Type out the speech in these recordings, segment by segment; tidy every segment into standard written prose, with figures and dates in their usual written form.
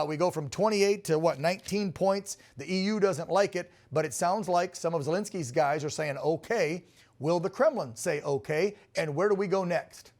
We go from 28 to what, 19 points. The EU doesn't like it, but it sounds like some of Zelensky's guys are saying, okay. Will the Kremlin say okay? And where do we go next?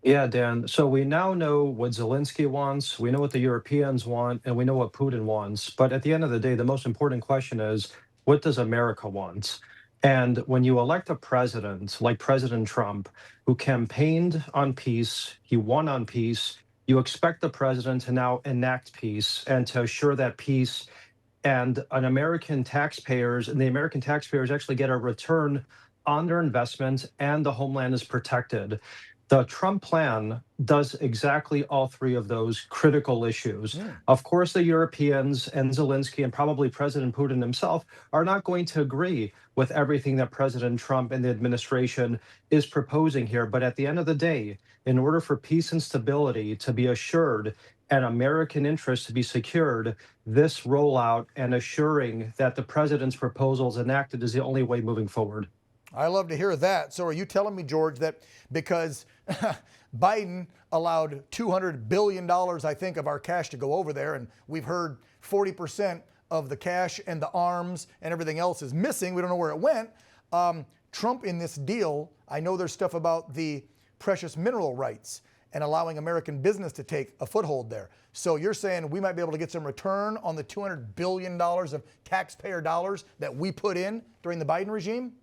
Yeah, Dan. So we now know what Zelensky wants, we know what the Europeans want, and we know what Putin wants. But at the end of the day, the most important question is, what does America want? And when you elect a president like President Trump, who campaigned on peace, he won on peace, you expect the president to now enact peace and to assure that peace and the American taxpayers actually get a return on their investment and the homeland is protected. The Trump plan does exactly all three of those critical issues. Of course, the Europeans and Zelensky and probably President Putin himself are not going to agree with everything that President Trump and the administration is proposing here. But at the end of the day, in order for peace and stability to be assured and American interests to be secured, this rollout and assuring that the president's proposals enacted is the only way moving forward. I love to hear that. So are you telling me, George, that because Biden allowed $200 billion, I think, of our cash to go over there, and we've heard 40% of the cash and the arms and everything else is missing, we don't know where it went, Trump in this deal, I know there's stuff about the precious mineral rights and allowing American business to take a foothold there. So you're saying we might be able to get some return on the $200 billion of taxpayer dollars that we put in during the Biden regime?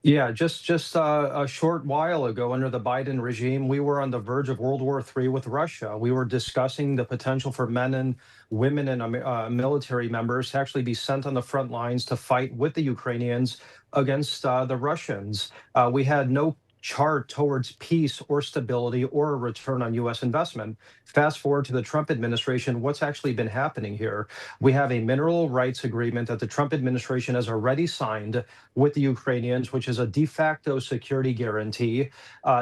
Yeah, just a short while ago, under the Biden regime, we were on the verge of World War III with Russia. We were discussing the potential for men and women and military members to actually be sent on the front lines to fight with the Ukrainians against the Russians. We had no chart towards peace or stability or a return on U.S. investment. Fast forward to the Trump administration, what's actually been happening here? We have a mineral rights agreement that the Trump administration has already signed with the Ukrainians, which is a de facto security guarantee.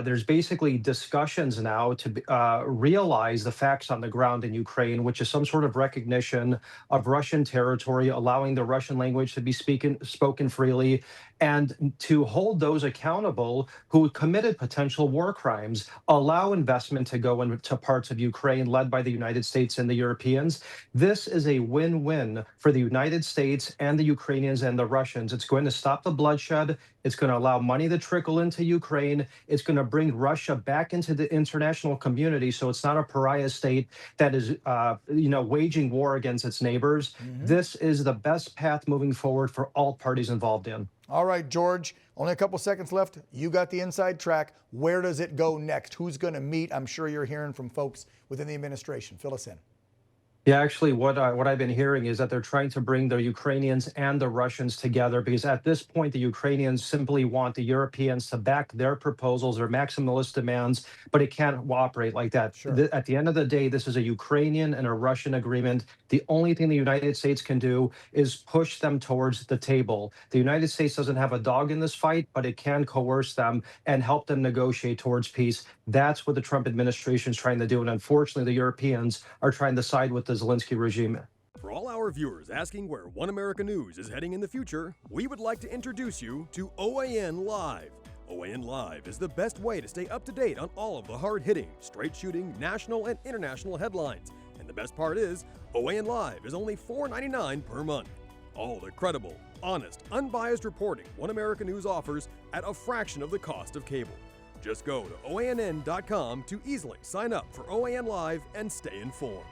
There's basically discussions now to realize the facts on the ground in Ukraine, which is some sort of recognition of Russian territory, allowing the Russian language to be spoken freely, and to hold those accountable who committed potential war crimes, allow investment to go into parts of Ukraine led by the United States and the Europeans. This is a win-win for the United States and the Ukrainians and the Russians. It's going to stop the bloodshed. It's going to allow money to trickle into Ukraine. It's going to bring Russia back into the international community, so it's not a pariah state that is, waging war against its neighbors. This is the best path moving forward for all parties involved in. All right, George, only a couple seconds left. You got the inside track. Where does it go next? Who's going to meet? I'm sure you're hearing from folks within the administration. Fill us in. Yeah, actually, what I've been hearing is that they're trying to bring the Ukrainians and the Russians together because at this point, the Ukrainians simply want the Europeans to back their proposals or maximalist demands, but it can't operate like that. Sure. At the end of the day, this is a Ukrainian and a Russian agreement. The only thing the United States can do is push them towards the table. The United States doesn't have a dog in this fight, but it can coerce them and help them negotiate towards peace. That's what the Trump administration is trying to do. And unfortunately, the Europeans are trying to side with the Zelensky regime. For all our viewers asking where One America News is heading in the future, we would like to introduce you to OAN Live. OAN Live is the best way to stay up to date on all of the hard-hitting, straight-shooting, national and international headlines. And the best part is, OAN Live is only $4.99 per month. All the credible, honest, unbiased reporting One America News offers at a fraction of the cost of cable. Just go to OANN.com to easily sign up for OAN Live and stay informed.